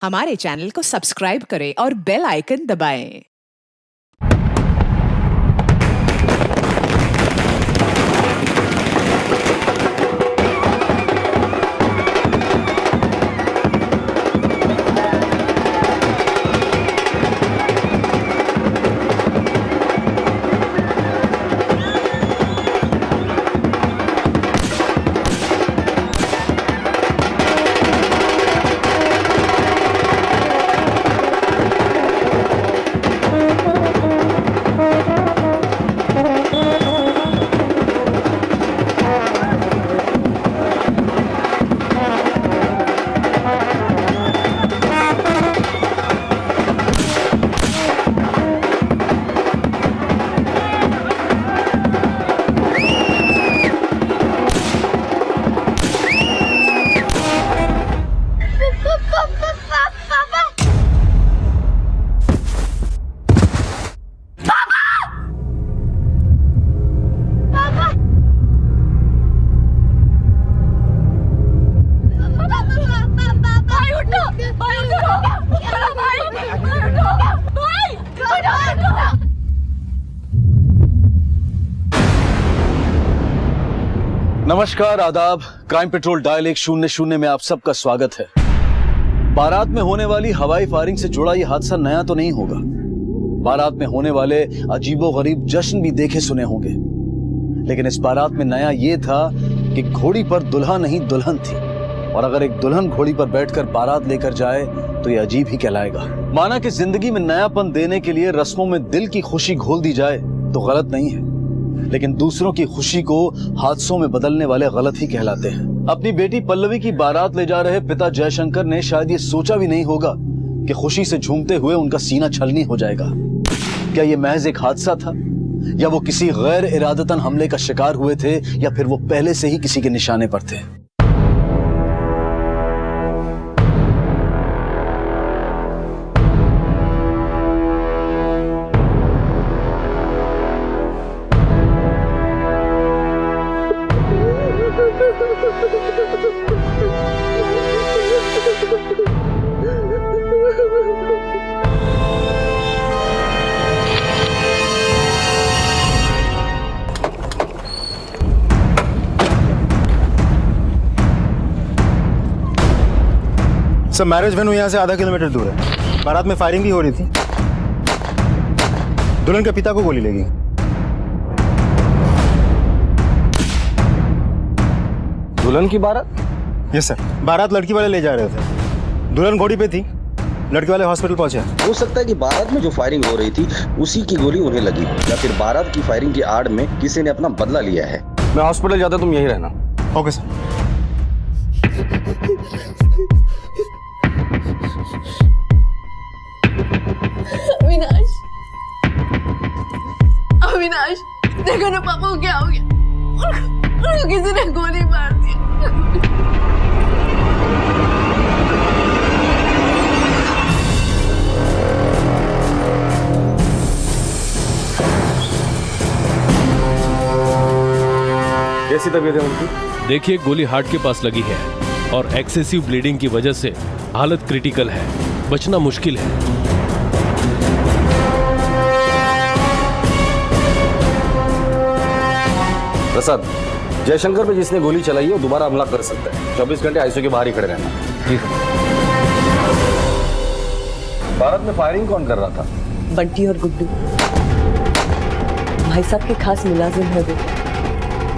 हमारे चैनल को सब्सक्राइब करें और बेल आइकन दबाएं। नमस्कार, आदाब। क्राइम पेट्रोल डायल 100 में आप सबका स्वागत है। बारात में होने वाली हवाई फायरिंग से जुड़ा यह हादसा नया तो नहीं होगा। बारात में होने वाले अजीबोगरीब जश्न भी देखे सुने होंगे, लेकिन इस बारात में नया ये था कि घोड़ी पर दुल्हा नहीं दुल्हन थी, और अगर एक दुल्हन घोड़ी पर बैठकर बारात लेकर जाए तो ये अजीब ही कहलाएगा। माना कि जिंदगी में नयापन देने के लिए रस्मों में दिल की खुशी घोल दी जाए तो गलत नहीं है, लेकिन दूसरों की खुशी को हादसों में बदलने वाले गलत ही कहलाते हैं। अपनी बेटी पल्लवी की बारात ले जा रहे पिता जयशंकर ने शायद ये सोचा भी नहीं होगा कि खुशी से झूमते हुए उनका सीना छलनी हो जाएगा। क्या ये महज एक हादसा था, या वो किसी गैर इरादतन हमले का शिकार हुए थे, या फिर वो पहले से ही किसी के निशाने पर थे? सर, मैरिज वेन्यू यहाँ से आधा किलोमीटर दूर है। बारात में फायरिंग भी हो रही थी। दुल्हन के पिता को गोली लगी। दुल्हन की बारात? यस सर, बारात लड़की वाले ले जा रहे थे। दुल्हन घोड़ी पे थी, लड़के वाले हॉस्पिटल पहुंचे। हो सकता है कि बारात में जो फायरिंग हो रही थी उसी की गोली उन्हें लगी, या फिर बारात की फायरिंग की आड़ में किसी ने अपना बदला लिया है। मैं हॉस्पिटल जाता, तुम यही रहना। Okay sir. अविनाश, देखो ना पापा को क्या हो गया। उनको किसी ने गोली मार दी। कैसी तबीयत है उनकी? देखिए, गोली हार्ट के पास लगी है और एक्सेसिव ब्लीडिंग की वजह से हालत क्रिटिकल है, बचना मुश्किल है। प्रसाद, जयशंकर पे जिसने गोली चलाई है वो दोबारा हमला कर सकता है। 24 घंटे आईसीयू के बाहर ही खड़े रहना। जी सर। बारात में फायरिंग कौन कर रहा था? बंटी और गुड्डू भाई साहब के खास मुलाजिम है। वो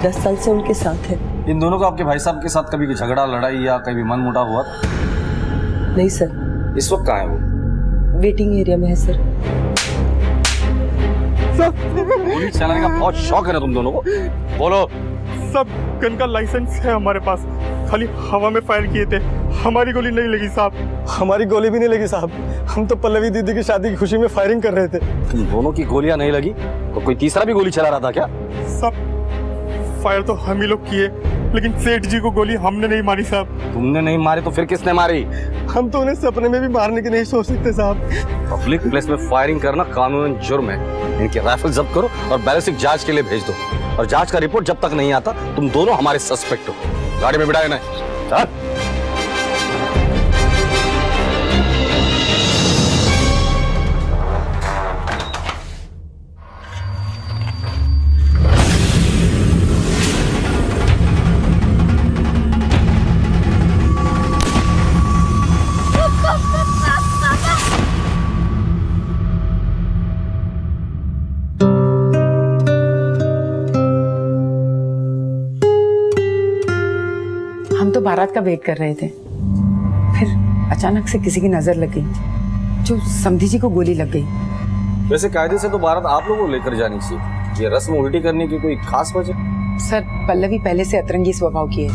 10 साल से उनके साथ है। इन दोनों का आपके भाई साहब के साथ कभी झगड़ा, लड़ाई या कभी मनमुटाव हुआ? नहीं सर। इस वक्त कहाँ है वो? वेटिंग एरिया में है सर। गोली चलाने का बहुत शौक है ना तुम दोनों को? बोलो। सब गन का लाइसेंस है हमारे पास, खाली हवा में फायर किए थे। हमारी गोली नहीं लगी साहब। हमारी गोली भी नहीं लगी साहब। हम तो पल्लवी दीदी की शादी की खुशी में फायरिंग कर रहे थे। तुम दोनों की गोलियां नहीं लगी तो कोई तीसरा भी गोली चला रहा था क्या? सब फायर तो हम ही लोग किए, लेकिन सेठ जी को गोली हमने नहीं मारी साहब। तुमने नहीं मारी तो फिर किसने मारी? हम तो उन्हें सपने में भी मारने की नहीं सोच सकते साहब। पब्लिक प्लेस में फायरिंग करना कानूनन जुर्म है। इनकी राइफल जब्त करो और बैलिस्टिक जांच के लिए भेज दो, और जांच का रिपोर्ट जब तक नहीं आता तुम दोनों हमारे सस्पेक्ट हो। गाड़ी में बिठाए ना। बारात का वेट कर रहे थे, फिर अचानक से किसी की नजर लग गई, जो समधी जी को गोली लग गई। वैसे कायदे से तो बारात आप लोगों को लेकर जानी चाहिए, ये रस्म उल्टी करने की कोई खास वजह? सर, पल्लवी पहले से अतरंगी स्वभाव की है,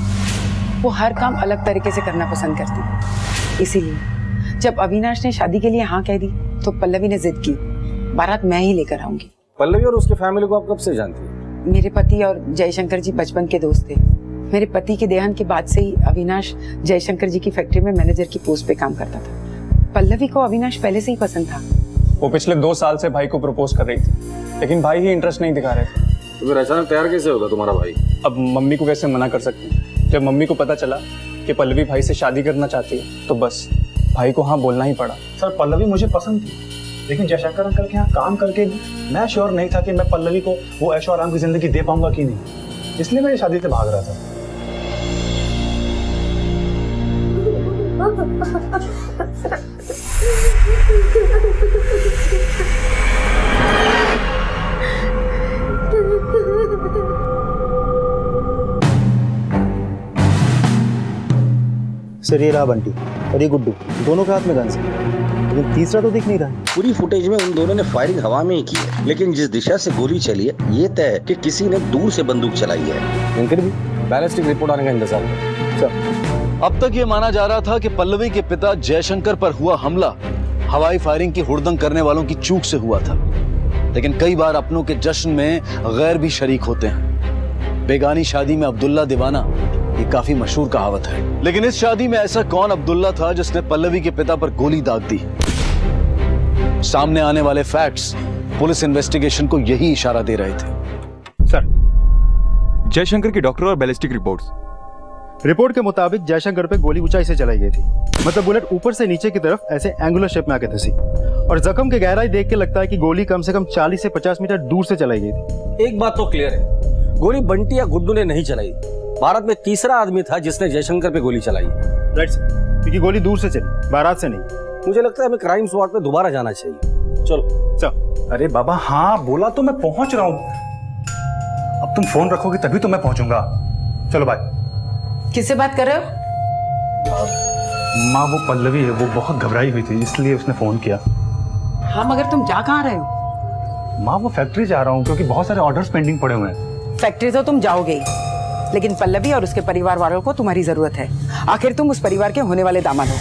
वो हर काम अलग तरीके से करना पसंद करती है। इसीलिए जब अविनाश ने शादी के लिए हाँ कह दी तो पल्लवी ने जिद की, बारात मैं ही लेकर आऊंगी। पल्लवी और उसके फैमिली को आप कब से जानती हैं? मेरे पति और जयशंकर जी बचपन के दोस्त थे। मेरे पति के देहांत के बाद से ही अविनाश जयशंकर जी की फैक्ट्री में मैनेजर की पोस्ट पे काम करता था। पल्लवी को अविनाश पहले से ही पसंद था। वो पिछले 2 साल से भाई को प्रपोज कर रही थी, लेकिन भाई ही इंटरेस्ट नहीं दिखा रहे थे। तो फिर अचानक तैयार कैसे होगा तुम्हारा भाई? अब मम्मी को कैसे मना कर सकते हैं? जब मम्मी को पता चला कि पल्लवी भाई से शादी करना चाहती है तो बस भाई को हाँ बोलना ही पड़ा। सर, पल्लवी मुझे पसंद थी, लेकिन जयशंकर अंकल के यहाँ काम करके मैं श्योर नहीं था कि मैं पल्लवी को वो ऐशो आराम की जिंदगी दे पाऊंगा कि नहीं, इसलिए मैं ये शादी से भाग रहा था। सर, ये रहा बंटी और ये गुड्डू, दोनों के हाथ में गन्स है, लेकिन तीसरा तो दिख नहीं रहा। पूरी फुटेज में उन दोनों ने फायरिंग हवा में ही की है, लेकिन जिस दिशा से गोली चली है ये तय है कि किसी ने दूर से बंदूक चलाई है। इनके भी बैलिस्टिक रिपोर्ट आने का इंतजार करें। अब तक ये माना जा रहा था कि पल्लवी के पिता जयशंकर पर हुआ हमला हवाई फायरिंग की हुड़दंग करने वालों की चूक से हुआ था, लेकिन कई बार अपनों के जश्न में गैर भी शरीक होते हैं। बेगानी शादी में अब्दुल्ला दीवाना, ये काफी मशहूर कहावत है, लेकिन इस शादी में ऐसा कौन अब्दुल्ला था जिसने पल्लवी के पिता पर गोली दाग दी? सामने आने वाले फैक्ट्स पुलिस इन्वेस्टिगेशन को यही इशारा दे रहे थे। सर, जयशंकर की डॉक्टर और बैलिस्टिक रिपोर्ट के मुताबिक जयशंकर पे गोली ऊंचाई से चलाई गई थी, मतलब बुलेट ऊपर से नीचे की तरफ ऐसे एंगुलर शेप में आके धसी, और जख्म की गहराई देख के लगता है कि गोली कम से कम 40 से 50 मीटर दूर से चलाई गई थी। एक बात तो क्लियर है, गोली बंटी या गुड्डू ने नहीं चलाई, बारात में तीसरा आदमी था जिसने जयशंकर पे गोली चलाई। राइट सर, क्योंकि गोली दूर से चली, बारात से नहीं। मुझे लगता है हमें क्राइम स्पॉट पे दोबारा जाना चाहिए। चलो चल। अरे बाबा, हाँ बोला तो मैं पहुंच रहा हूँ, अब तुम फोन रखोगे तभी तो मैं पहुंचूंगा। चलो बाय। किससे बात कर रहे हो? माँ, वो पल्लवी है, वो बहुत घबराई हुई थी इसलिए उसने फोन किया। हाँ, मगर तुम जा कहाँ रहे हो? माँ, वो फैक्ट्री जा रहा हूँ क्योंकि बहुत सारे ऑर्डर्स पेंडिंग पड़े हुए हैं। फैक्ट्री तो तुम जाओगे ही, लेकिन पल्लवी और उसके परिवार वालों को तुम्हारी जरूरत है। आखिर तुम उस परिवार के होने वाले दामाद हो।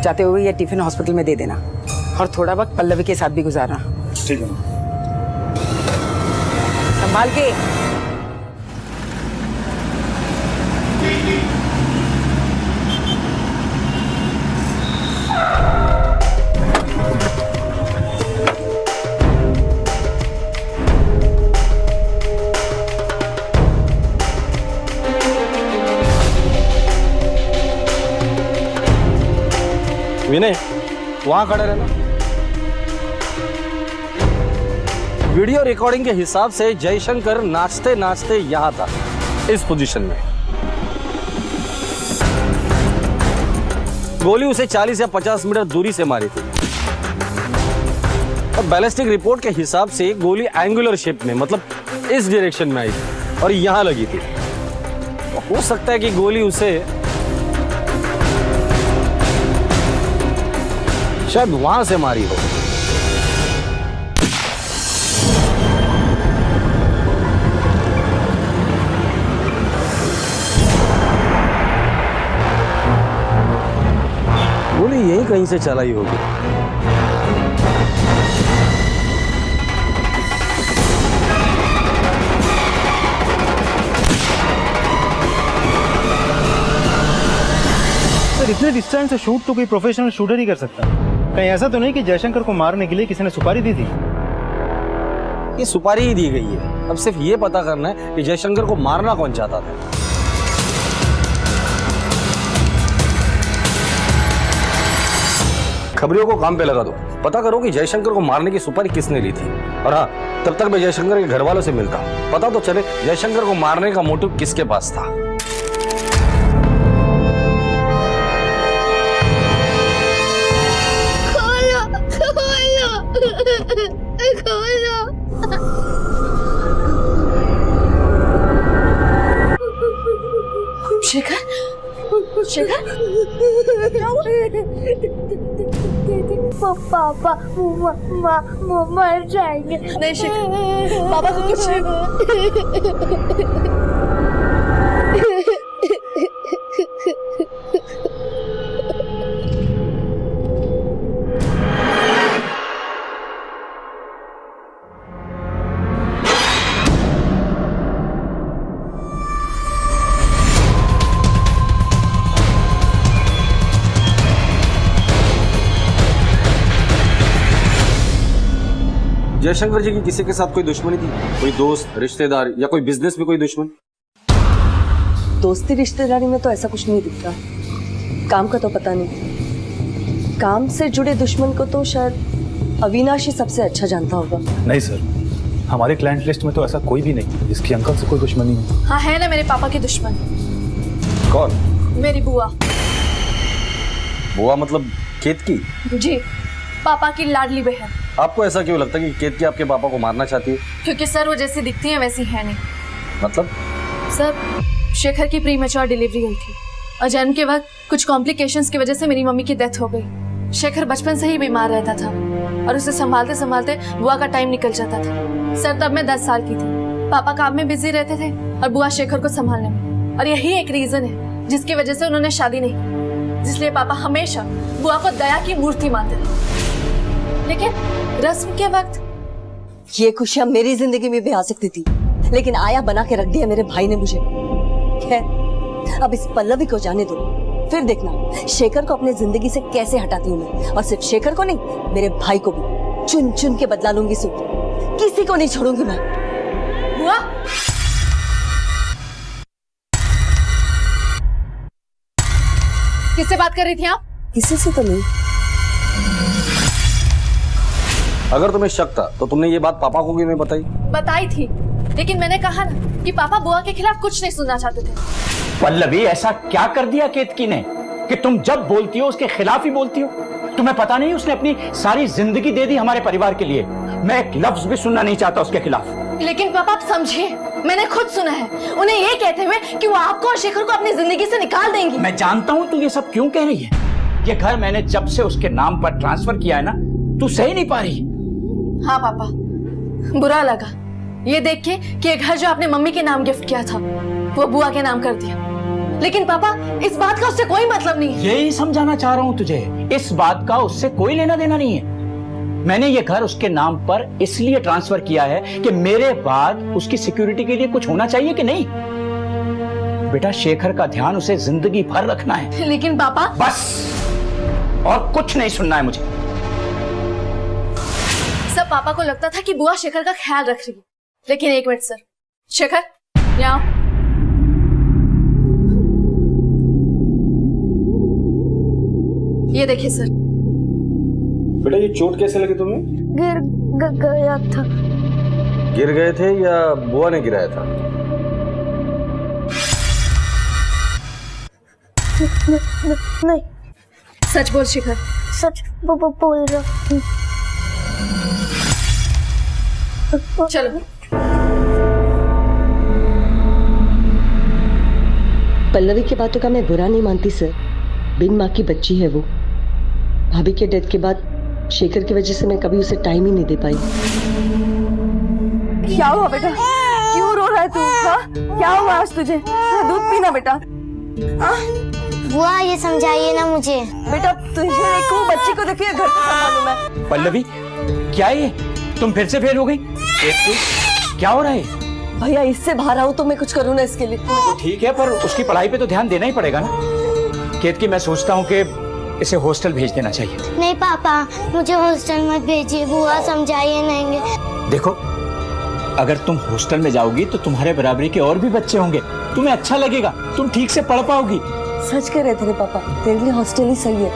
जाते हुए ये टिफिन हॉस्पिटल में दे देना और थोड़ा वक्त पल्लवी के साथ भी गुजारना। ठीक है। संभाल के। विनय, वहां खड़े रहना। वीडियो रिकॉर्डिंग के हिसाब से जयशंकर नाचते नाचते यहां था, इस पोजीशन में। गोली उसे 40 या 50 मीटर दूरी से मारी थी, और बैलिस्टिक रिपोर्ट के हिसाब से गोली एंगुलर शेप में, मतलब इस डायरेक्शन में आई थी और यहां लगी थी। तो हो सकता है कि गोली उसे शायद वहां से मारी हो। गोली यहीं कहीं से चलाई होगी। सर, इतने डिस्टेंस से शूट तो कोई प्रोफेशनल शूटर ही कर सकता है। कहीं ऐसा तो नहीं कि जयशंकर को मारने के लिए किसी ने सुपारी दी थी? ये सुपारी ही दी गई है, अब सिर्फ ये पता करना है कि जयशंकर को मारना कौन चाहता था। खबरियों को काम पे लगा दो, पता करो कि जयशंकर को मारने की सुपारी किसने ली थी, और हाँ, तब तक मैं जयशंकर के घर वालों से मिलता हूँ, पता तो चले जयशंकर को मारने का मोटिव किसके पास था। शेखर, पापा मर जाएंगे। नहीं शिखर, पापा को कुछ जयशंकर जी की किसी के साथ कोई दुश्मनी थी? कोई दोस्त, रिश्तेदार या कोई बिजनेस में कोई दुश्मन? दोस्ती रिश्तेदारी में तो ऐसा कुछ नहीं दिखता। काम का तो पता नहीं। काम से जुड़े दुश्मन को तो शायद अविनाश ही सबसे अच्छा जानता होगा। नहीं सर, हमारे क्लाइंट लिस्ट में तो ऐसा कोई भी नहीं जिसकी अंकल से कोई दुश्मनी हो। हाँ है ना मेरे पापा की दुश्मन। कौन? मेरी बुआ। बुआ मतलब केतकी? जी, पापा की लाडली बहन। आपको ऐसा क्यों लगता है कि केतकी आपके पापा को मारना चाहती है? क्योंकि सर वो जैसी दिखती है वैसी है नहीं। मतलब? सर शेखर की प्रीमेच्योर डिलीवरी हुई थी और जन्म के वक्त कुछ कॉम्प्लिकेशंस की वजह से मेरी मम्मी की डेथ हो गई। शेखर बचपन से ही बीमार रहता था और उसे संभालते संभालते बुआ का टाइम निकल जाता था। सर तब मैं 10 साल की थी। पापा काम में बिजी रहते थे और बुआ शेखर को संभालने में, और यही एक रीजन है जिसकी वजह से उन्होंने शादी नहीं की, जिसलिए पापा हमेशा बुआ को दया की मूर्ति मानते थे। लेकिन रस्म के वक्त ये खुशियां मेरी जिंदगी में भी आ सकती थी, लेकिन आया बना के रख दिया मेरे भाई ने मुझे। खैर, अब इस पल्लवी को जाने दो, फिर देखना शेखर को अपने जिंदगी से कैसे हटाती हूँ मैं। और सिर्फ शेखर को नहीं, मेरे भाई को भी चुन चुन के बदला लूंगी। सुन, किसी को नहीं छोड़ूंगी मैं। बुआ, किससे बात कर रही थी आप? किसी से तो नहीं। अगर तुम्हें शक था तो तुमने ये बात पापा को क्यों नहीं बताई? बताई थी, लेकिन मैंने कहा ना कि पापा बुआ के खिलाफ कुछ नहीं सुनना चाहते थे। पल्लवी, ऐसा क्या कर दिया केतकी ने कि तुम जब बोलती हो उसके खिलाफ ही बोलती हो? तुम्हें पता नहीं उसने अपनी सारी जिंदगी दे दी हमारे परिवार के लिए। मैं एक लफ्ज भी सुनना नहीं चाहता उसके खिलाफ। लेकिन पापा आप समझिए, मैंने खुद सुना है उन्हें ये कहते हुए कि वो आपको और शेखर को अपनी जिंदगी से निकाल देंगी। मैं जानता हूँ तू ये सब क्यों कह रही है। ये घर मैंने जब से उसके नाम पर ट्रांसफर किया है ना, तू सही नहीं पा रही। हाँ पापा, बुरा लगा ये देख के कि ये घर जो आपने मम्मी के नाम गिफ्ट किया था वो बुआ के नाम कर दिया। लेकिन पापा इस बात का उससे कोई मतलब नहीं है। यही समझाना चाह रहा हूँ तुझे, इस बात का उससे कोई लेना देना नहीं है। मैंने ये घर उसके नाम पर इसलिए ट्रांसफर किया है कि मेरे बाद उसकी सिक्योरिटी के लिए कुछ होना चाहिए कि नहीं। बेटा, शेखर का ध्यान उसे जिंदगी भर रखना है। लेकिन पापा, बस, और कुछ नहीं सुनना है मुझे। सब पापा को लगता था कि बुआ शेखर का ख्याल रख रही है, लेकिन एक मिनट सर, शेखर यहाँ आओ। ये देखिए सर। बेटा, ये चोट कैसे लगी तुम्हें? गिर गया था। गिर गए थे या बुआ ने गिराया था? नहीं। सच बोल शेखर। सच बोल रहा हूँ। चलो। पल्लवी की बातों का मैं बुरा नहीं मानती सर। बिन माँ की बच्ची है वो। भाभी के डेथ के बाद शेखर की वजह से मैं कभी उसे टाइम ही नहीं दे पाई। क्या हुआ बेटा? क्यों रो रहा है तू? हाँ? क्या हुआ आज तुझे? दूध पीना बेटा। बुआ ये समझाइए ना मुझे। बेटा तुझे देखो, बच्ची को देखिए, घर को संभालूं मैं। पल्लवी, क्या ये तुम फिर से फेल हो गई? क्या हो रहा है? भैया इससे बाहर आऊं तो मैं कुछ करूँ ना इसके लिए। ठीक है, पर उसकी पढ़ाई पे तो ध्यान देना ही पड़ेगा ना। केतकी, मैं सोचता हूँ कि इसे हॉस्टल भेज देना चाहिए। नहीं पापा, मुझे हॉस्टल मत भेजिए, बुआ समझाइए नहीं। देखो, अगर तुम हॉस्टल में जाओगी तो तुम्हारे बराबरी के और भी बच्चे होंगे, तुम्हें अच्छा लगेगा, तुम ठीक से पढ़ पाओगी। सच कह रहे थे पापा, तेरे लिए हॉस्टल ही सही है।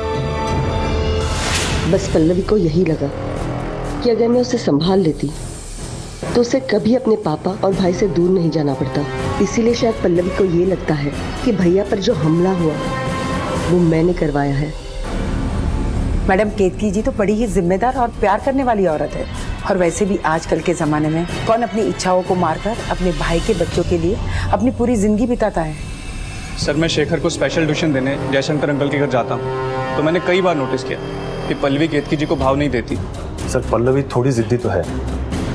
बस पल्लवी को यही लगा कि अगर मैं उसे संभाल लेती तो उसे कभी अपने पापा और भाई से दूर नहीं जाना पड़ता। इसीलिए शायद पल्लवी को ये लगता है कि भैया पर जो हमला हुआ वो मैंने करवाया है। मैडम, केतकी जी तो बड़ी ही जिम्मेदार और प्यार करने वाली औरत है। और वैसे भी आजकल के जमाने में कौन अपनी इच्छाओं को मारकर अपने भाई के बच्चों के लिए अपनी पूरी जिंदगी बिताता है। सर, मैं शेखर को स्पेशल ट्यूशन देने जयशंकर अंकल के घर जाता हूँ। तो मैंने कई बार नोटिस किया कि पल्लवी केतकी जी को भाव नहीं देती। सर पल्लवी थोड़ी जिद्दी तो है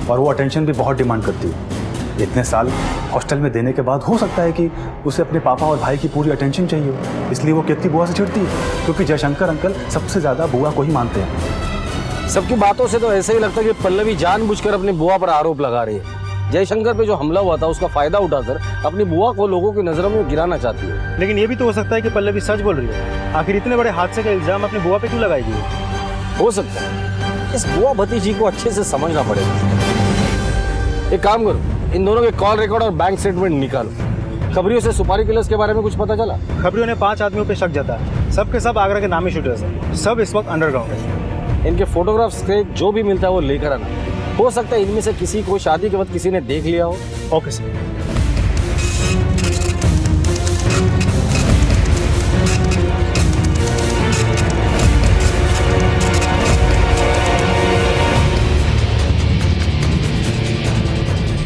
और वो अटेंशन भी बहुत डिमांड करती है। इतने साल हॉस्टल में देने के बाद हो सकता है कि उसे अपने पापा और भाई की पूरी अटेंशन चाहिए हो, इसलिए वो केतकी बुआ से चिढ़ती है, क्योंकि जयशंकर अंकल सबसे ज्यादा बुआ को ही मानते हैं। सबकी बातों से तो ऐसे ही लगता है कि पल्लवी जानबूझकर अपनी बुआ पर आरोप लगा रही है। जयशंकर पे जो हमला हुआ था उसका फायदा उठाकर अपनी बुआ को लोगों की नजरों में गिराना चाहती है। लेकिन ये भी तो हो सकता है कि पल्लवी सच बोल रही है। आखिर इतने बड़े हादसे का इल्जाम अपनी बुआ पे क्यों लगाएगी? हो सकता है इस बुआ भतीजी को अच्छे से समझना पड़ेगा। एक काम करो, इन दोनों के कॉल रिकॉर्ड और बैंक स्टेटमेंट निकालो। खबरियों से सुपारी किलर्स के बारे में कुछ पता चला? खबरियों ने 5 आदमियों पे शक जताया। सब के सब आगरा के नामी शूटर्स हैं। सब इस वक्त अंडरग्राउंड है। इनके फोटोग्राफ्स से जो भी मिलता है वो लेकर आना। हो सकता है इनमें से किसी को शादी के वक्त किसी ने देख लिया हो। Okay sir.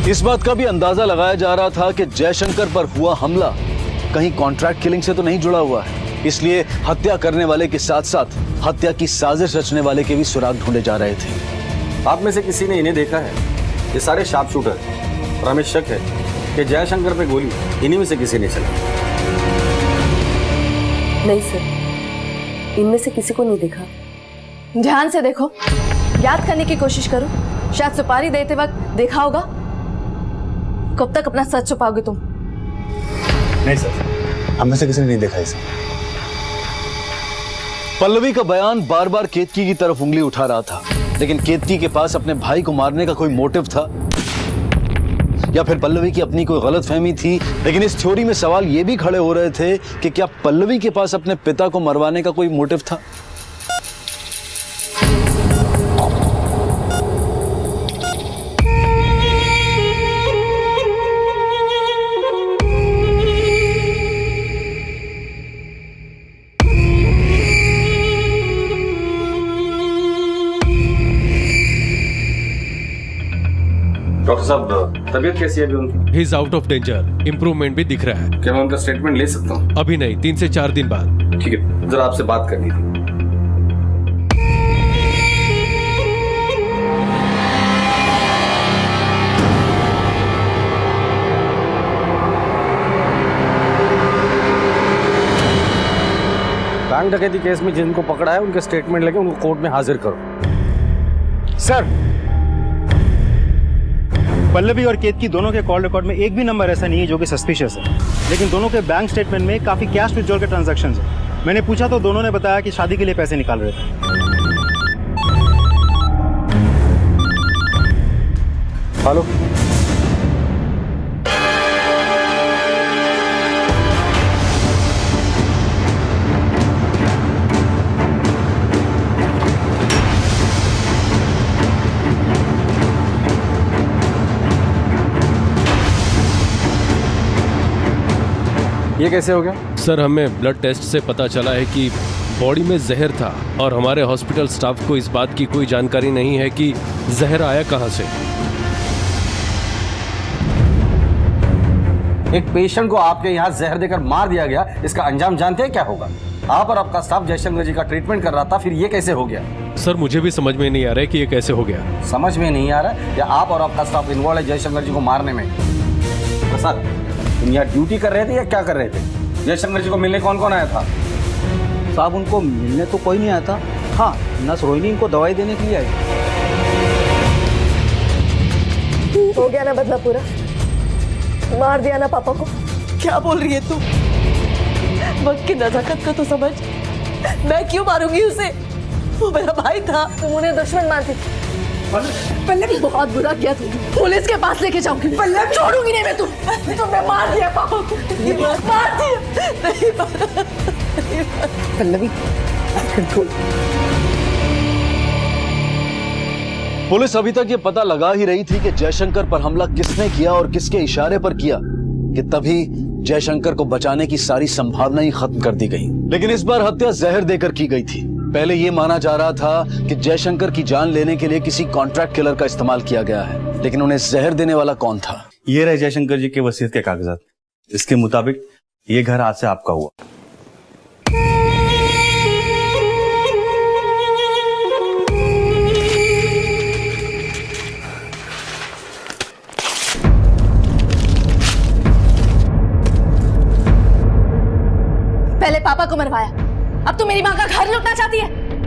इस बात का भी अंदाजा लगाया जा रहा था कि जयशंकर पर हुआ हमला कहीं कॉन्ट्रैक्ट किलिंग से तो नहीं जुड़ा हुआ है, इसलिए हत्या करने वाले के साथ साथ हत्या की साजिश रचने वाले के भी सुराग ढूंढे जा रहे थे। आप में से किसी ने इन्हें देखा है? ये सारे शार्प शूटर और हमें शक है कि जयशंकर पे गोली इन्हीं में से किसी ने चलाई। नहीं सर, इनमें से किसी को नहीं देखा। ध्यान से देखो, याद करने की कोशिश करो। शायद सुपारी देते वक्त देखा होगा। कब तक अपना सच छुपाओगे तुम? नहीं सर, हम में से किसी ने नहीं देखा इसे। पल्लवी का बयान बार बार केतकी की तरफ उंगली उठा रहा था, लेकिन केतकी के पास अपने भाई को मारने का कोई मोटिव था या फिर पल्लवी की अपनी कोई गलतफहमी थी। लेकिन इस थ्योरी में सवाल ये भी खड़े हो रहे थे कि क्या पल्लवी के पास अपने पिता को मरवाने का कोई मोटिव था? डॉक्टर साहब, तबीयत कैसी है अभी उनकी? He is out of danger. Improvement भी दिख रहा है। क्या मैं उनका स्टेटमेंट ले सकता हूँ? अभी नहीं, 3 से 4 दिन बाद। ठीक है, जरा आपसे बात करनी थी। बैंक डकैती केस में जिनको पकड़ा है उनके स्टेटमेंट लेके उनको कोर्ट में हाजिर करो। सर, पल्लवी और केतकी दोनों के कॉल रिकॉर्ड में एक भी नंबर ऐसा नहीं है जो कि सस्पिशियस है, लेकिन दोनों के बैंक स्टेटमेंट में काफी कैश विड्रॉल के ट्रांजैक्शंस हैं। मैंने पूछा तो दोनों ने बताया कि शादी के लिए पैसे निकाल रहे थे। हेलो, ये कैसे हो गया? सर, हमें ब्लड टेस्ट से पता चला है कि बॉडी में जहर था और हमारे हॉस्पिटल स्टाफ को इस बात की कोई जानकारी नहीं है कि जहर आया कहां से। एक पेशेंट को आपके यहाँ जहर देकर मार दिया गया, इसका अंजाम जानते हैं क्या होगा? आप और आपका स्टाफ जयशंकर जी का ट्रीटमेंट कर रहा था, फिर ये कैसे हो गया? सर, मुझे भी समझ में नहीं आ रहा है कि ये कैसे हो गया। समझ में नहीं आ रहा या आप और आपका स्टाफ इन्वॉल्व है जयशंकर जी को मारने में? प्रसाद, तुम यहाँ ड्यूटी कर रहे थे या क्या कर रहे थे? जयशंकर जी को मिलने कौन कौन आया था? साहब, उनको मिलने तो कोई नहीं आया था। हाँ, नर्स रोहिणी इनको दवाई देने के लिए आई। हो गया ना बदला पूरा? मार दिया ना पापा को? क्या बोल रही है तू? वक्त की नजाकत का तो समझ। मैं क्यों मारूंगी उसे? वो मेरा भाई था। तुम उन्हें दुश्मन मानती थी। पल्लवी, बहुत बुरा किया तुम। पुलिस के पास लेके जाऊंगी। पल्लवी, छोड़ूंगी नहीं मैं तुमने मार दिया पापा को। मार दिया। नहीं मारा। पल्लवी, कंट्रोल। पुलिस अभी तक ये पता लगा ही रही थी कि जयशंकर पर हमला किसने किया और किसके इशारे पर किया कि तभी जयशंकर को बचाने की सारी संभावना ही खत्म कर दी गई। लेकिन इस बार हत्या जहर देकर की गई थी। पहले ये माना जा रहा था कि जयशंकर की जान लेने के लिए किसी कॉन्ट्रैक्ट किलर का इस्तेमाल किया गया है, लेकिन उन्हें जहर देने वाला कौन था? ये रहे जयशंकर जी के वसीयत के कागजात। इसके मुताबिक ये घर आज से आपका हुआ।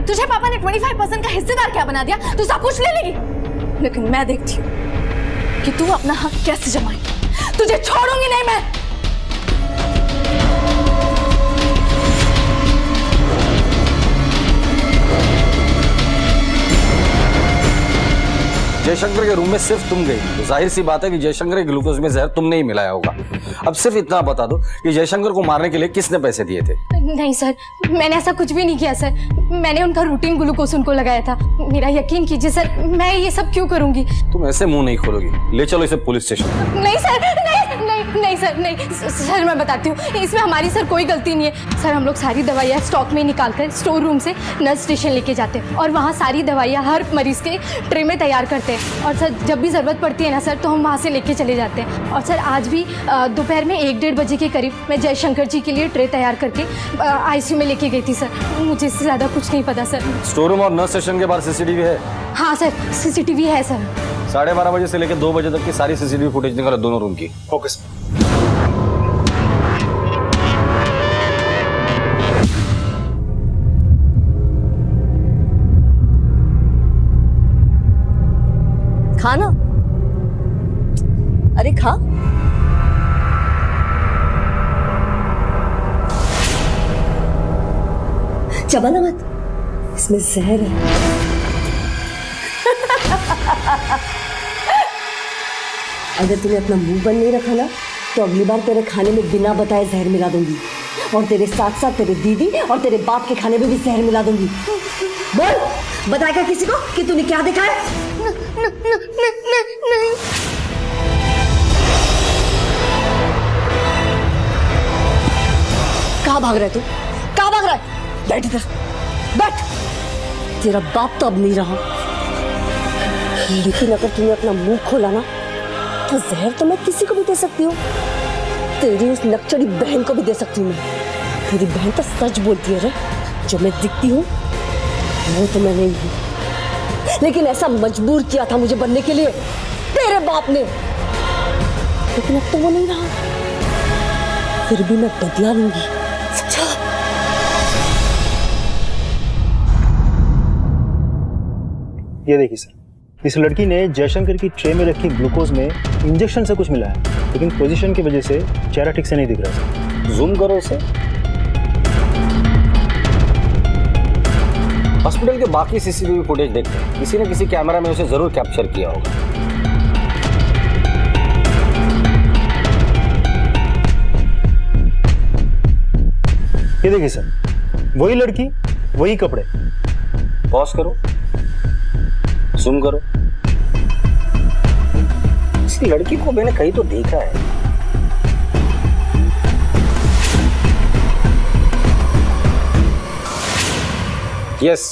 तुझे पापा ने 25% का हिस्सेदार क्या बना दिया? तू सब कुछ ले लेगी, लेकिन मैं देखती हूँ कि तू अपना हक कैसे जमाएगी। तुझे छोड़ूंगी नहीं मैं। जयशंकर के रूम में सिर्फ तुम गई, तो जाहिर सी बात है कि जयशंकर के ग्लूकोज में जहर तुमने ही मिलाया होगा। अब सिर्फ इतना बता दो कि जयशंकर को मारने के लिए किसने पैसे दिए थे? नहीं सर, मैंने ऐसा कुछ भी नहीं किया सर। मैंने उनका रूटीन ग्लूकोज उनको लगाया था। मेरा यकीन कीजिए सर, मैं ये सब क्यों करूंगी? तुम ऐसे मुंह नहीं खोलोगी। ले चलो इसे पुलिस स्टेशन। नहीं सर, नहीं सर, नहीं सर, मैं बताती हूँ, इसमें हमारी सर कोई गलती नहीं है। सर हम लोग सारी दवाइयाँ स्टॉक में निकाल कर स्टोर रूम से नर्स स्टेशन लेके जाते हैं और वहाँ सारी दवाइयाँ हर मरीज के ट्रे में तैयार करते हैं। और सर जब भी ज़रूरत पड़ती है ना सर, तो हम वहाँ से लेके चले जाते हैं। और सर आज भी दोपहर में 1-1:30 बजे के करीब मैं जयशंकर जी के लिए ट्रे तैयार करके ICU में लेके गई थी सर। मुझे इससे ज़्यादा कुछ नहीं पता सर। स्टोर रूम और नर्स स्टेशन के बाहर CCTV है? हाँ सर, CCTV है सर। 12:30 बजे से लेकर 2 बजे तक की सारी CCTV फुटेज निकालो दोनों रूम की। Okay sir. खाना, अरे खा। चबाना मत, इसमें जहर है। अगर तूने अपना मुंह बंद नहीं रखा ना, तो अगली बार तेरे खाने में बिना बताए जहर मिला दूंगी और तेरे साथ साथ तेरे दीदी और तेरे बाप के खाने में भी जहर मिला दूंगी। बोल, बताएगा किसी को कि तूने क्या देखा है? नहीं। कहाँ भाग रहा है तू? कहाँ भाग रहा है? बैठ इधर, बैठ। तेरा बाप तो अब नहीं रहा, लेकिन अगर तूने अपना मुंह खोला ना, तो जहर तो मैं किसी को भी दे सकती हूँ। तेरी उस नकचड़ी बहन को भी दे सकती हूँ मैं। तेरी बहन तो सच बोलती है रे, जो मैं दिखती हूँ वो तो मैं नहीं हूँ, लेकिन ऐसा मजबूर किया था मुझे बनने के लिए तेरे बाप ने। लेकिन अब तो वो नहीं रहा, फिर भी मैं बदला लूंगी, समझा? ये देखिए सर, इस लड़की ने जयशंकर की ट्रे में रखी ग्लूकोज में इंजेक्शन से कुछ मिला है, लेकिन पोजीशन की वजह से चेहरा ठीक से नहीं दिख रहा सर। जूम करो इसे। हॉस्पिटल के बाकी CCTV फुटेज देखते हैं, किसी न किसी कैमरा में उसे जरूर कैप्चर किया होगा। ये देखिए सर, वही लड़की, वही कपड़े। पॉज करो, जूम करो। इस लड़की को मैंने कहीं तो देखा है। यस,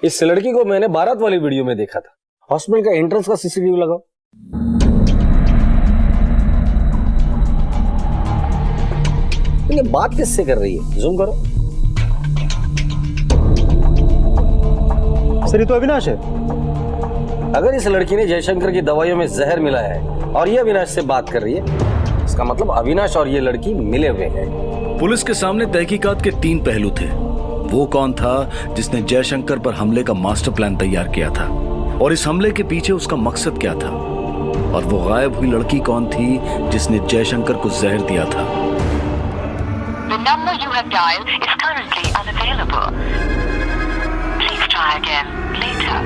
इस लड़की को मैंने बारात वाली वीडियो में देखा था। हॉस्पिटल का एंट्रेंस का CCTV लगाओ। ये बात किससे कर रही है? जूम करो। सर ये तो अविनाश है। अगर इस लड़की ने जयशंकर की दवाइयों में जहर मिलाया है और ये अविनाश से बात कर रही है, इसका मतलब अविनाश और ये लड़की मिले हुए हैं। पुलिस के सामने तहकीकात के 3 पहलू थे। वो कौन था जिसने जयशंकर पर हमले का मास्टर प्लान तैयार किया था, और इस हमले के पीछे उसका मकसद क्या था, और वो गायब हुई लड़की कौन थी जिसने जयशंकर को जहर दिया था। The number you have dialed is currently unavailable. Please try again later.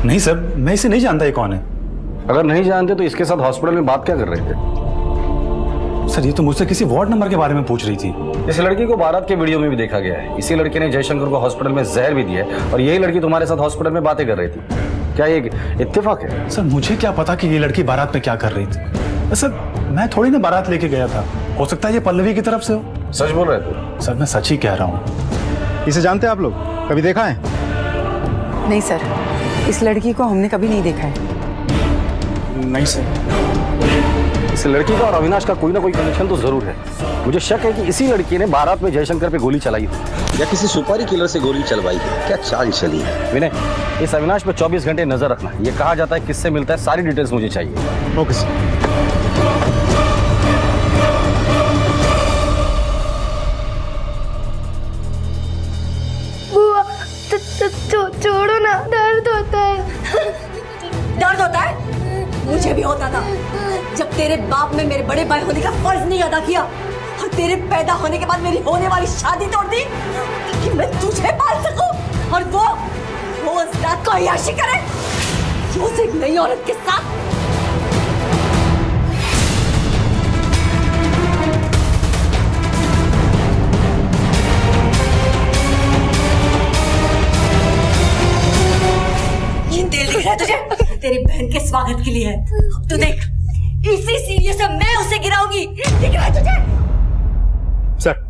नहीं सर, मैं इसे नहीं जानता ये कौन है। अगर नहीं जानते तो इसके साथ हॉस्पिटल में बात क्या कर रहे थे? सर ये तो मुझसे किसी वार्ड नंबर के बारे में पूछ रही थी। इस लड़की को बारात के वीडियो में भी देखा गया है। इसी लड़की ने जयशंकर को हॉस्पिटल में जहर भी दिया है और यही लड़की तुम्हारे साथ हॉस्पिटल में बातें कर रही थी। क्या ये इत्तेफाक है? सर मुझे क्या पता कि ये लड़की बारात में क्या कर रही थी। सर मैं थोड़ी ना बारात लेके गया था, हो सकता है ये पल्लवी की तरफ से हो। सच बोल रहे थे? सर मैं सच ही कह रहा हूँ। इसे जानते हैं आप लोग? कभी देखा है? नहीं सर, इस लड़की को हमने कभी नहीं देखा है। नहीं सर। इस लड़की का और अविनाश का कोई ना कोई कनेक्शन तो जरूर है। मुझे शक है कि इसी लड़की ने बारात में जयशंकर पे गोली चलाई हो या किसी सुपारी किलर से गोली चलवाई है। क्या चाल चली है? विनय, इस अविनाश पे 24 घंटे नजर रखना। ये कहा जाता है किससे मिलता है, सारी डिटेल्स मुझे चाहिए। Okay sir. बाप ने मेरे बड़े भाई होने का फर्ज नहीं अदा किया और तेरे पैदा होने के बाद मेरी होने वाली शादी तोड़ दी ताकि मैं तुझे पाल सकूं और वो उस रात को अय्याशी करे रोज एक नई औरत के साथ। ये तेल दिख रहा है तुझे? तेरी बहन के स्वागत के लिए है। तू देख, इसी सीढ़ी से मैं उसे गिराऊंगी। दिख रहा है तुझे? सर,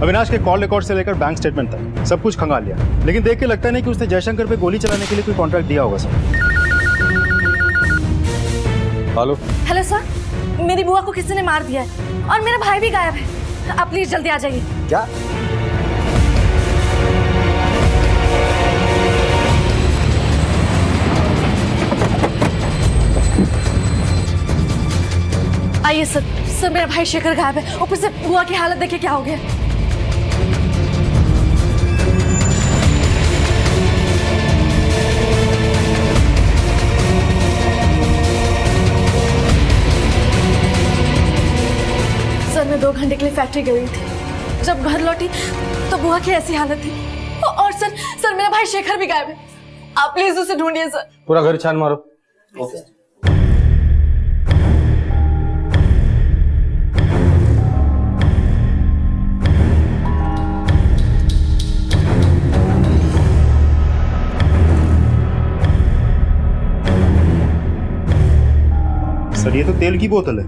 अविनाश के कॉल रिकॉर्ड से लेकर बैंक स्टेटमेंट तक सब कुछ खंगाल लिया, लेकिन देख के लगता नहीं कि उसने जयशंकर पे गोली चलाने के लिए कोई कॉन्ट्रैक्ट दिया होगा। Sir hello. हेलो सर, मेरी बुआ को किसी ने मार दिया है और मेरा भाई भी गायब है। आप प्लीज जल्दी आ जाइए। क्या? आइए सर। सर मेरा भाई शेखर गायब है, ऊपर से बुआ की हालत देखिए क्या हो गया। सर मैं 2 घंटे के लिए फैक्ट्री गई थी, जब घर लौटी तो बुआ की ऐसी हालत थी। और सर मेरा भाई शेखर भी गायब है, आप प्लीज उसे ढूंढिए सर। पूरा घर छान मारो। ओके। सर ये तो तेल की बोतल है।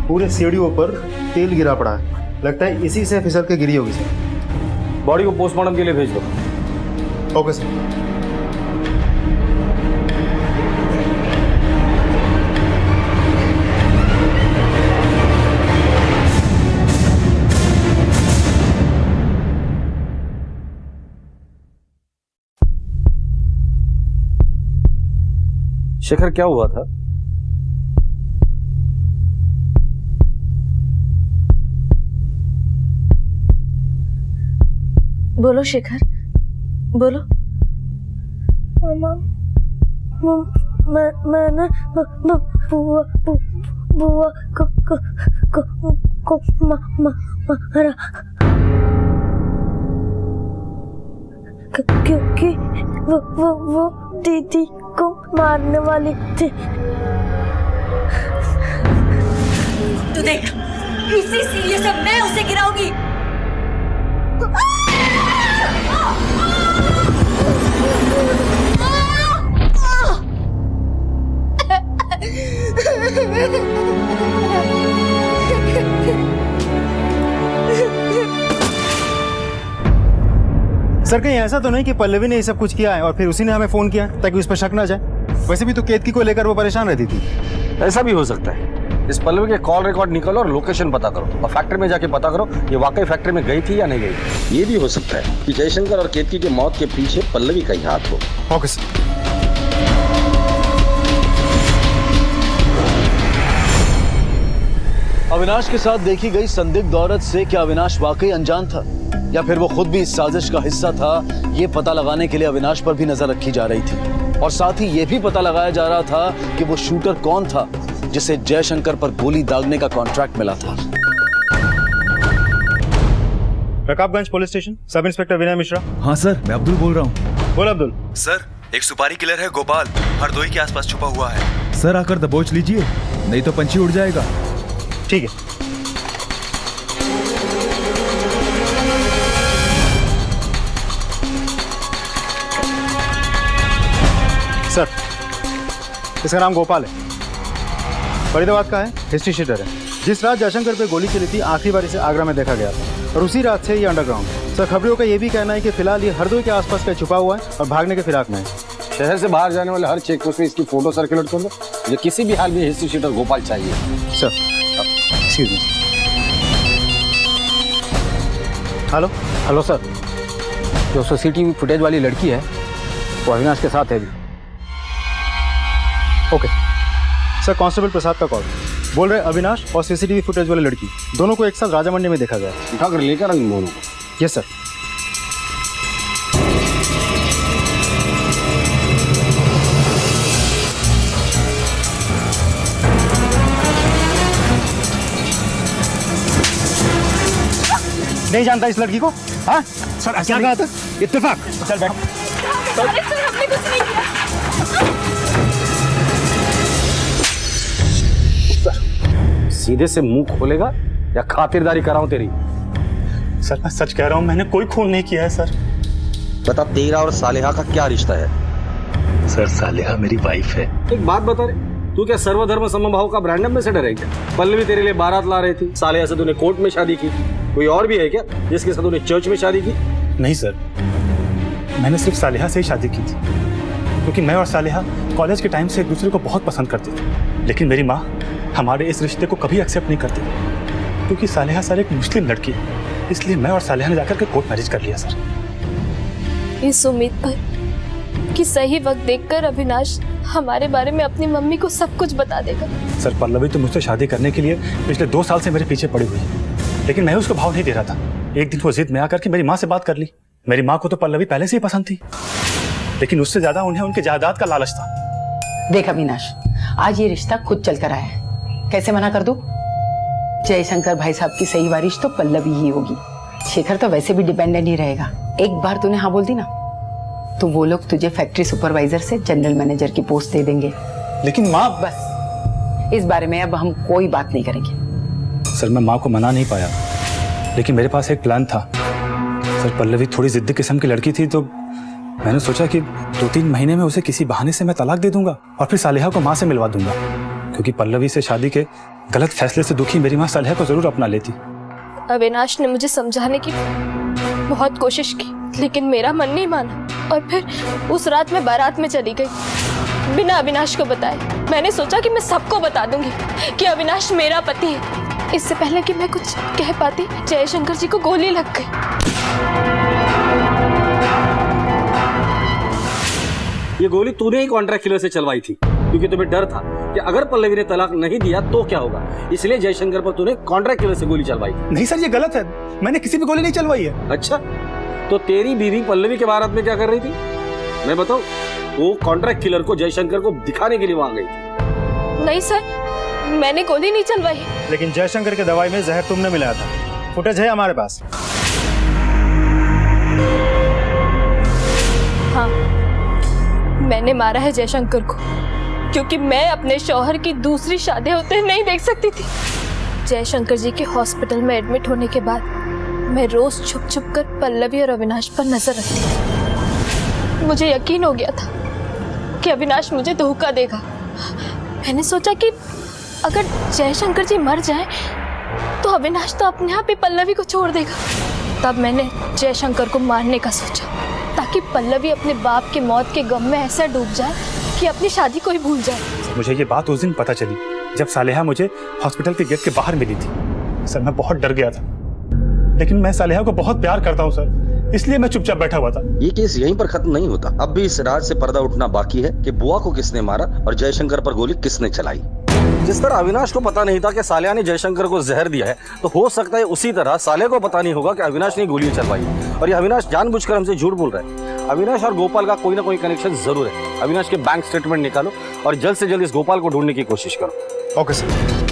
पूरे सीढ़ियों पर तेल गिरा पड़ा है, लगता है इसी से फिसल के गिरी होगी। सर बॉडी को पोस्टमार्टम के लिए भेज दो। Okay sir. शेखर क्या हुआ था? बोलो शेखर, बोलो। मैंने बुआ को मारा क्योंकि वो दीदी को मारने वाली थी। तू देख, इसी सीढ़ी से मैं उसे गिराऊंगी। सर कहीं ऐसा तो नहीं कि पल्लवी ने ये सब कुछ किया है और फिर उसी ने हमें फोन किया ताकि उस पर शक ना जाए? वैसे भी तो केतकी को लेकर वो परेशान रहती थी। ऐसा भी हो सकता है। इस पल्लवी के कॉल रिकॉर्ड निकालो और लोकेशन पता करो और फैक्ट्री में जाके पता करो ये वाकई फैक्ट्री में गई थी या नहीं गई। ये भी हो सकता है कि जयशंकर और केतकी की मौत के पीछे पल्लवी का ही हाथ हो। Okay sir. अविनाश के साथ देखी गई संदिग्ध औरत से क्या अविनाश वाकई अनजान था या फिर वो खुद भी इस साजिश का हिस्सा था, ये पता लगाने के लिए अविनाश पर भी नजर रखी जा रही थी और साथ ही ये भी पता लगाया जा रहा था कि वो शूटर कौन था जिसे जयशंकर पर गोली दागने का कॉन्ट्रैक्ट मिला था। Rakabganj police station, sub inspector Vinay Mishra. हाँ सर, मैं अब्दुल बोल रहा हूँ। बोल अब्दुल। सर एक सुपारी किलर है गोपाल, हरदोई के आसपास छुपा हुआ है। सर आकर दबोच लीजिए, नहीं तो पंछी उड़ जाएगा। ठीक है। सर इसका नाम गोपाल है, फरीदाबाद का है, हिस्ट्री शीटर है। जिस रात जयशंकर पे गोली चली थी आखिरी बार इसे आगरा में देखा गया था और उसी रात से ये अंडरग्राउंड। सर खबरों का ये भी कहना है कि फिलहाल ये हरदोई के आसपास का छुपा हुआ है और भागने के फिराक में है। शहर से बाहर जाने वाले हर चेक पोस्ट में इसकी फोटो सर्कुलेट कर दो। मुझे किसी भी हाल में हिस्ट्री शीटर गोपाल चाहिए। Sir excuse me. Hello. Hello sir, जो सीसीटीवी फुटेज वाली लड़की है वो अविनाश के साथ है अभी। ओके सर, कांस्टेबल प्रसाद का कॉल। बोल रहे अविनाश और सीसीटीवी फुटेज वाली लड़की दोनों को एक साथ राजा मंडी में देखा गया। उठाकर लेकर इन दोनों को। Yes sir. नहीं जानता इस लड़की को? हाँ सर, क्या कहा था? इत्तेफाक। चल बैठ। अरे सर, हमने कुछ नहीं किया। सीधे से मुंह खोलेगा या खातिरदारी कराऊं तेरी? सर मैं सच कह रहा हूँ, मैंने कोई खून नहीं किया है सर। बता, तेरा और सालेहा का क्या रिश्ता है? सर सालेहा मेरी वाइफ है। एक बात बता रे, तू क्या सर्वधर्म समभाव का ब्रांड एम्बेसडर है क्या? पल्लवी तेरे लिए बारात ला रही थी, सालेहा से तूने कोर्ट में शादी की। कोई और भी है क्या जिसके साथ तूने चर्च में शादी की? नहीं सर, मैंने सिर्फ सालेहा से ही शादी की थी, क्योंकि मैं और सालेहा कॉलेज के टाइम से एक दूसरे को बहुत पसंद करते थे। लेकिन मेरी माँ हमारे इस रिश्ते को कभी एक्सेप्ट नहीं करती, क्योंकि सालेहा सर एक मुस्लिम लड़की है। इसलिए मैं और सालेहा ने जाकर के कोर्ट मैरिज कर लिया सर। इस उम्मीद पर कि सही वक्त देखकर अविनाश हमारे बारे में अपनी मम्मी को सब कुछ बता देगा। सर पल्लवी तो मुझसे शादी करने के लिए पिछले 2 साल से मेरे पीछे पड़ी हुई है, लेकिन मैं उसको भाव नहीं दे रहा था। एक दिन वो जिद में आकर के मेरी माँ से बात कर ली। मेरी माँ को तो पल्लवी पहले से ही पसंद थी, लेकिन उससे ज्यादा उन्हें उनके जायदाद का लालच था। देख अविनाश, आज ये रिश्ता खुद चल कर आया है, कैसे मना कर दूं? जयशंकर भाई साहब की सही वारिश तो पल्लवी ही होगी। शेखर तो वैसे भी डिपेंडेंट ही रहेगा। एक बार तूने हाँ बोल दी ना, तो वो लोग तुझे फैक्ट्री सुपरवाइजर से जनरल मैनेजर की पोस्ट दे देंगे। लेकिन माँ, बस इस बारे में अब हम कोई बात नहीं करेंगे। सर मैं माँ को मना नहीं पाया, लेकिन मेरे पास एक प्लान था। सर पल्लवी थोड़ी जिद्दी किस्म की लड़की थी, तो मैंने सोचा कि 2-3 महीने में उसे किसी बहाने से मैं तलाक दे दूंगा और फिर सालेहा को माँ से मिलवा दूंगा, क्योंकि पल्लवी से शादी के गलत फैसले से दुखी मेरी माँ सालेहा को जरूर अपना लेती। अविनाश ने मुझे समझाने की बहुत कोशिश की, लेकिन मेरा मन नहीं माना और फिर उस रात मैं बारात में चली गई बिना अविनाश को बताए। मैंने सोचा कि मैं सबको बता दूंगी कि अविनाश मेरा पति है। इससे पहले कि मैं कुछ कह पाती, जयशंकर जी को गोली लग गई। ये गोली तूने ही कॉन्ट्रैक्ट किलर से चलवाई थी, क्योंकि तुम्हें डर था कि अगर पल्लवी ने तलाक नहीं दिया तो क्या होगा, इसलिए जयशंकर पर तूने कॉन्ट्रैक्ट किलर से गोली चलवाई। नहीं सर, ये गलत है, मैंने किसी भी गोली नहीं चलवाई है। अच्छा, तो तेरी बीवी पल्लवी के बारात में क्या कर रही थी? मैं बताऊं, वो कॉन्ट्रैक्ट किलर को जयशंकर को दिखाने के लिए वहां गई थी। नहीं सर, मैंने गोली नहीं चलवाई। लेकिन जयशंकर के दवाई में जहर तुमने मिलाया था, फुटेज है हमारे पास। हाँ, मैंने मारा है जयशंकर को, क्योंकि मैं अपने शौहर की दूसरी शादी होते नहीं देख सकती थी। जयशंकर जी के हॉस्पिटल में एडमिट होने के बाद मैं रोज छुप छुप कर पल्लवी और अविनाश पर नजर रखती थी। मुझे यकीन हो गया था कि अविनाश मुझे धोखा देगा। मैंने सोचा कि अगर जयशंकर जी मर जाएं, तो अविनाश तो अपने आप ही पल्लवी को छोड़ देगा। तब मैंने जयशंकर को मारने का सोचा, ताकि पल्लवी अपने बाप के मौत के गम में ऐसा डूब जाए कि अपनी शादी को ही भूल जाए। मुझे ये बात उस दिन पता चली जब सालेहा मुझे हॉस्पिटल के गेट के बाहर मिली थी। सर मैं बहुत डर गया था, लेकिन मैं सालेहा को बहुत प्यार करता हूँ सर, इसलिए मैं चुपचाप बैठा हुआ था। ये केस यहीं पर खत्म नहीं होता। अब भी इस राज से पर्दा उठना बाकी है कि बुआ को किसने मारा और जयशंकर पर गोली किसने चलाई। जिस तरह अविनाश को पता नहीं था कि सालेहा ने जयशंकर को जहर दिया है, तो हो सकता है उसी तरह साले को पता नहीं होगा कि अविनाश ने गोली चलवाई। और ये अविनाश जानबूझकर हमसे झूठ बोल रहा है। अविनाश और गोपाल का कोई ना कोई कनेक्शन जरूर है। अविनाश के बैंक स्टेटमेंट निकालो और जल्द से जल्द इस गोपाल को ढूंढने की कोशिश करो। Okay sir.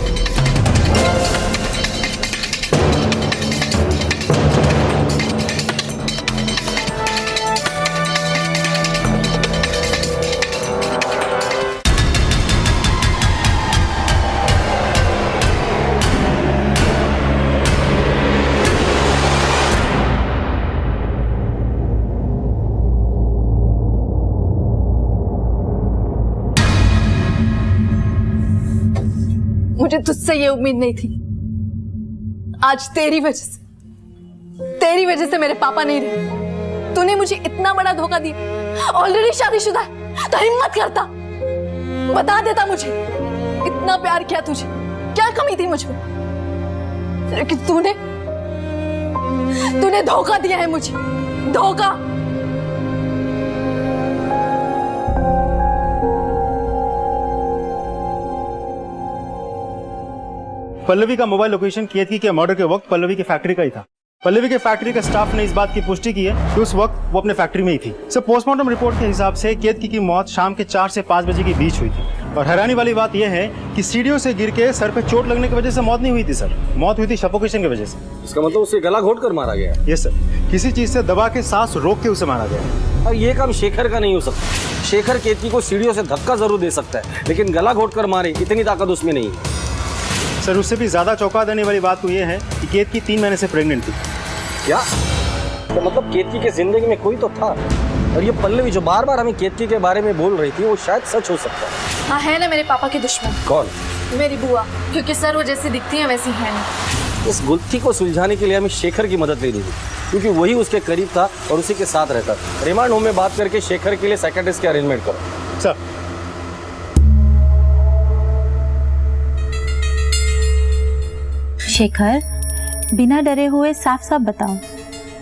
मुझे तुझसे ये उम्मीद नहीं थी। आज तेरी वजह से मेरे पापा नहीं रहे। तूने मुझे इतना बड़ा धोखा दिया। ऑलरेडी शादीशुदा है तो हिम्मत करता, बता देता मुझे। इतना प्यार किया तुझे, क्या कमी थी मुझ में? लेकिन तूने धोखा दिया है मुझे, धोखा। पल्लवी का मोबाइल लोकेशन केतकी के मर्डर के वक्त पल्लवी की फैक्ट्री का ही था। पल्लवी के फैक्ट्री के स्टाफ ने इस बात की पुष्टि की है कि उस वक्त वो अपने फैक्ट्री में ही थी। पोस्टमार्टम रिपोर्ट के हिसाब से केतकी की मौत शाम के 4 से 5 बजे के बीच हुई थी। और हैरानी वाली बात यह है कि सीढ़ियों से गिर के सर पे चोट लगने की वजह से मौत नहीं हुई थी सर, मौत हुई थी सफोकेशन की वजह से। इसका मतलब उसे गला घोट कर मारा गया? यस सर, किसी चीज से दबा के सांस रोक के उसे मारा गया। और ये काम शेखर का नहीं हो सकता। शेखर केतकी को सीढ़ियों से धक्का जरूर दे सकता है, लेकिन गला घोट कर मारे इतनी ताकत उसमें नहीं है। सर उससे भी ज्यादा चौंका देने वाली बात तो ये है कि केतकी 3 महीने से प्रेग्नेंट थी। क्या तो मतलब केतकी के जिंदगी में कोई तो था, और ये पल्लवी जो बार बार हमें केतकी के बारे में बोल रही थी वो शायद सच हो सकता है। हाँ है ना मेरे पापा के दुश्मन। कौन? मेरी बुआ, क्योंकि सर वो जैसी दिखती है वैसी है नहीं। इस गुत्थी को सुलझाने के लिए हमें शेखर की मदद लेनी थी, क्योंकि वही उसके करीब था और उसी के साथ रहता था। रिमांड होम में बात करके शेखर के लिए साइकियाट्रिस्ट की अरेंजमेंट करो। सर शेखर, बिना डरे हुए साफ साफ बताओ,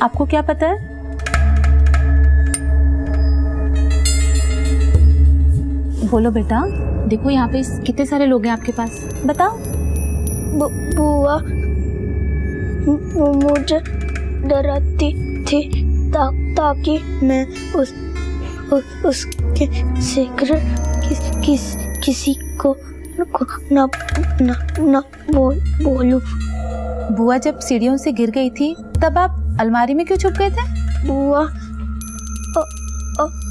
आपको क्या पता है? बोलो बेटा, देखो यहाँ पे कितने सारे लोग हैं आपके पास, बताओ। बुआ मुझे डराती थी ताकि मैं उसके सीक्रेट किसी को ना बोलूं। बुआ जब सीढ़ियों से गिर गई थी तब आप अलमारी में क्यों छुप गए थे? बुआ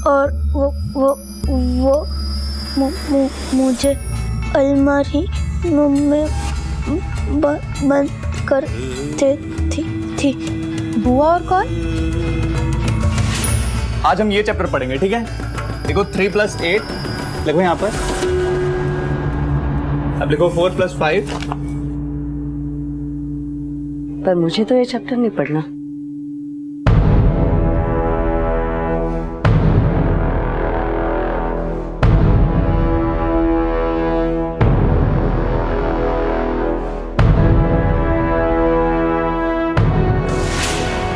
और वो मुझे अलमारी में बंद कर देती थी। बुआ और कौन? आज हम ये चैप्टर पढ़ेंगे, ठीक है? देखो 3 + 8 लिखो यहाँ पर, अब लिखो 4 + 5। पर मुझे तो ये चैप्टर नहीं पढ़ना।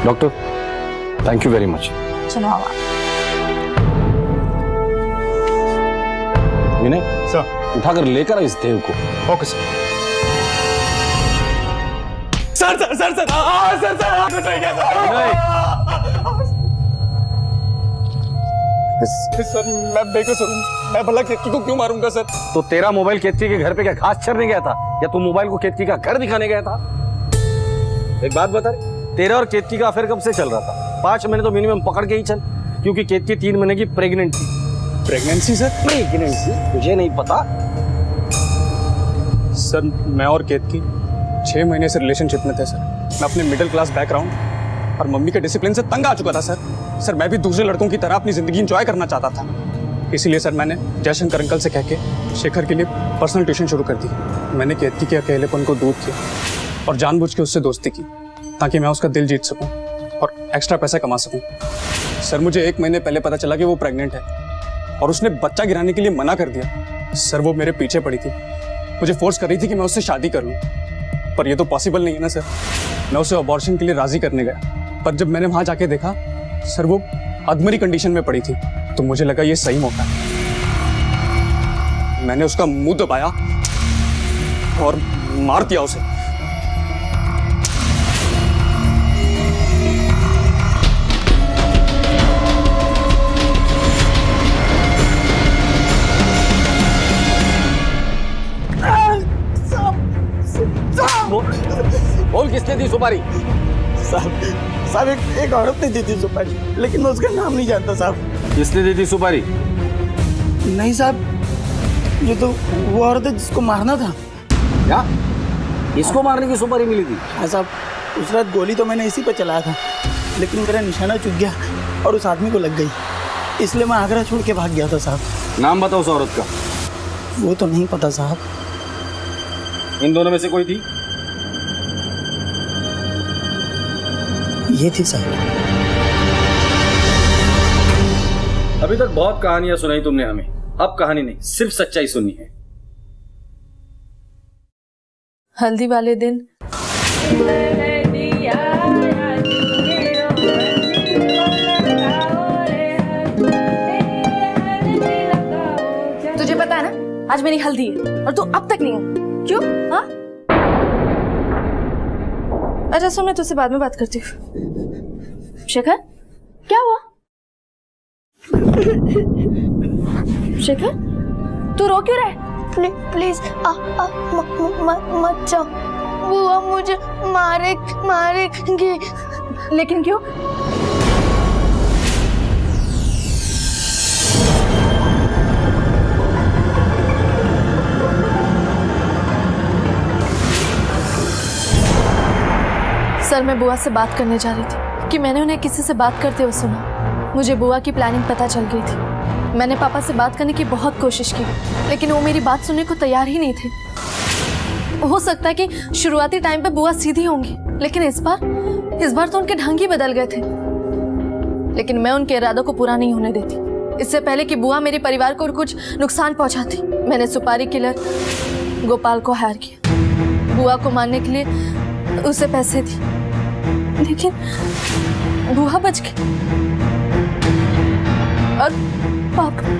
Doctor, thank you very much. चलो आओ। विनय सर उठाकर लेकर इस देव को। Okay sir. Sir sir sir sir sir sir कुछ नहीं किया सर। मैं बेकसूर हूँ, मैं भला केतकी को क्यों मारूंगा सर? तो तेरा मोबाइल केतकी के घर पे क्या घास चरने गया था, या तू मोबाइल को केतकी का घर दिखाने गया था? एक बात बता, तेरा और केतकी का अफेयर कब से चल रहा था? 5 महीने तो मिनिमम पकड़ के ही चल, क्योंकि केतकी 3 महीने की प्रेग्नेंट थी। Pregnancy sir? प्रेग्नेंसी तुझे नहीं पता? सर मैं और केतकी 6 महीने से रिलेशनशिप में थे सर। मैं अपने मिडिल क्लास बैकग्राउंड और मम्मी के डिसिप्लिन से तंग आ चुका था सर। मैं भी दूसरे लड़कों की तरह अपनी जिंदगी एंजॉय करना चाहता था, इसीलिए सर मैंने जयशंकर अंकल से कह के शेखर के लिए पर्सनल ट्यूशन शुरू कर दी। मैंने केतकी के अकेलेपन को दूर किया और जानबूझ के उससे दोस्ती की, ताकि मैं उसका दिल जीत सकूं और एक्स्ट्रा पैसा कमा सकूं। सर मुझे 1 महीने पहले पता चला कि वो प्रेग्नेंट है और उसने बच्चा गिराने के लिए मना कर दिया। सर वो मेरे पीछे पड़ी थी, मुझे फोर्स कर रही थी कि मैं उससे शादी कर लूं, पर ये तो पॉसिबल नहीं है ना सर। मैं उसे अबॉर्शन के लिए राजी करने गया, पर जब मैंने वहां जाके देखा सर वो अधमरी कंडीशन में पड़ी थी, तो मुझे लगा ये सही मौका है। मैंने उसका मुंह दबाया और मार दिया उसे। बोल किसने दी सुपारी? साहब एक औरत ने दी थी सुपारी, लेकिन मैं उसका नाम नहीं जानता साहब। किसने दी थी सुपारी? नहीं साहब, ये तो वो औरत है जिसको मारना था। क्या? इसको मारने की सुपारी मिली थी? हाँ साहब, उस रात गोली तो मैंने इसी पे चलाया था, लेकिन मेरा निशाना चूक गया और उस आदमी को लग गई, इसलिए मैं आगरा छोड़ के भाग गया था साहब। नाम बताओ उस औरत का। वो तो नहीं पता साहब। इन दोनों में से कोई थी? ये थी साहब। अभी तक बहुत कहानियां सुनाई तुमने हमें, अब कहानी नहीं सिर्फ सच्चाई सुननी है। हल्दी वाले दिन तुझे पता है ना आज मेरी हल्दी है और तू अब तक नहीं है, क्यों? हाँ अच्छा सुन, मैं तुझसे बाद में बात करती हूँ। शेखर क्या हुआ? शेखर तू रो क्यों रहा है? प्लीज मत जाओ, बुआ मुझे मारेगी। लेकिन क्यों? सर, मैं बुआ से बात करने जा रही थी कि मैंने उन्हें किसी से बात करते हुए सुना। मुझे बुआ की प्लानिंग पता चल गई थी। मैंने पापा से बात करने की बहुत कोशिश की, लेकिन वो मेरी बात सुनने को तैयार ही नहीं थे। हो सकता है कि शुरुआती टाइम पे बुआ सीधी होंगी, लेकिन इस बार तो उनके ढंग ही बदल गए थे। लेकिन मैं उनके इरादों को पूरा नहीं होने देती। इससे पहले कि बुआ मेरे परिवार को कुछ नुकसान पहुंचाती, मैंने सुपारी किलर गोपाल को हायर किया। बुआ को मारने के लिए उसे पैसे दी, लेकिन बुआ बच गई और पापा।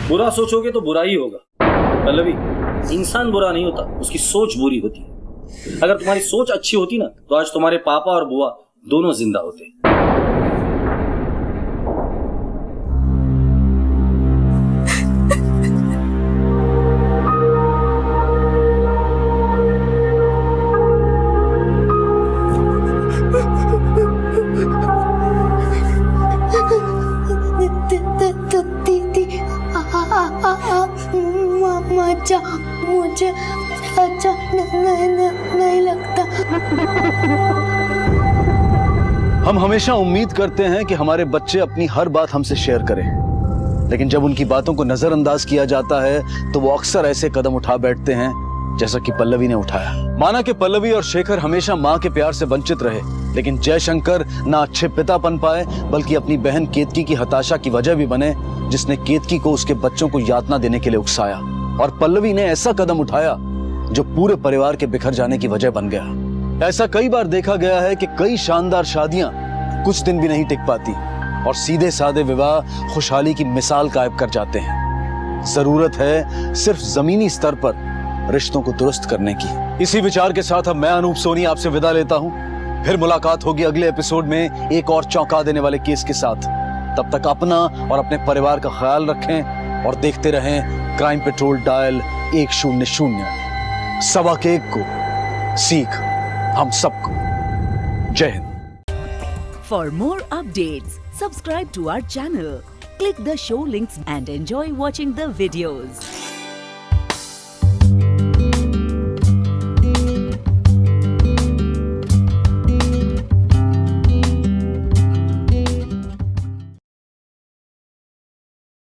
बुरा सोचोगे तो बुरा ही होगा पल्लवी। इंसान बुरा नहीं होता, उसकी सोच बुरी होती है। अगर तुम्हारी सोच अच्छी होती ना तो आज तुम्हारे पापा और बुआ दोनों जिंदा होते। मुझे अच्छा नहीं लगता। हम हमेशा उम्मीद करते हैं कि हमारे बच्चे अपनी हर बात हमसे शेयर करें, लेकिन जब उनकी बातों को नजरअंदाज किया जाता है तो वो अक्सर ऐसे कदम उठा बैठते हैं जैसा कि पल्लवी ने उठाया। माना कि पल्लवी और शेखर हमेशा माँ के प्यार से वंचित रहे, लेकिन जयशंकर ना अच्छे पिता बन पाए बल्कि अपनी बहन केतकी की हताशा की वजह भी बने, जिसने केतकी को उसके बच्चों को यातना देने के लिए उकसाया। और पल्लवी ने ऐसा कदम उठाया जो पूरे परिवार के बिखर जाने की वजह बन गया। ऐसा कई बार देखा गया है कि कई शानदार शादियां कुछ दिन भी नहीं टिक पाती और सीधे साधे विवाह खुशहाली की मिसाल कायम कर जाते हैं। जरूरत है सिर्फ जमीनी स्तर पर रिश्तों को दुरुस्त करने की। इसी विचार के साथ अब मैं अनूप सोनी आपसे विदा लेता हूं। फिर मुलाकात होगी अगले एपिसोड में एक और चौंका देने वाले केस के साथ। तब तक अपना और अपने परिवार का ख्याल रखें और देखते रहें क्राइम पेट्रोल डायल 100। सवा के 1 को सीख हम सबको। जय Hind. For more updates, subscribe to our channel, click the show links and enjoy watching the videos.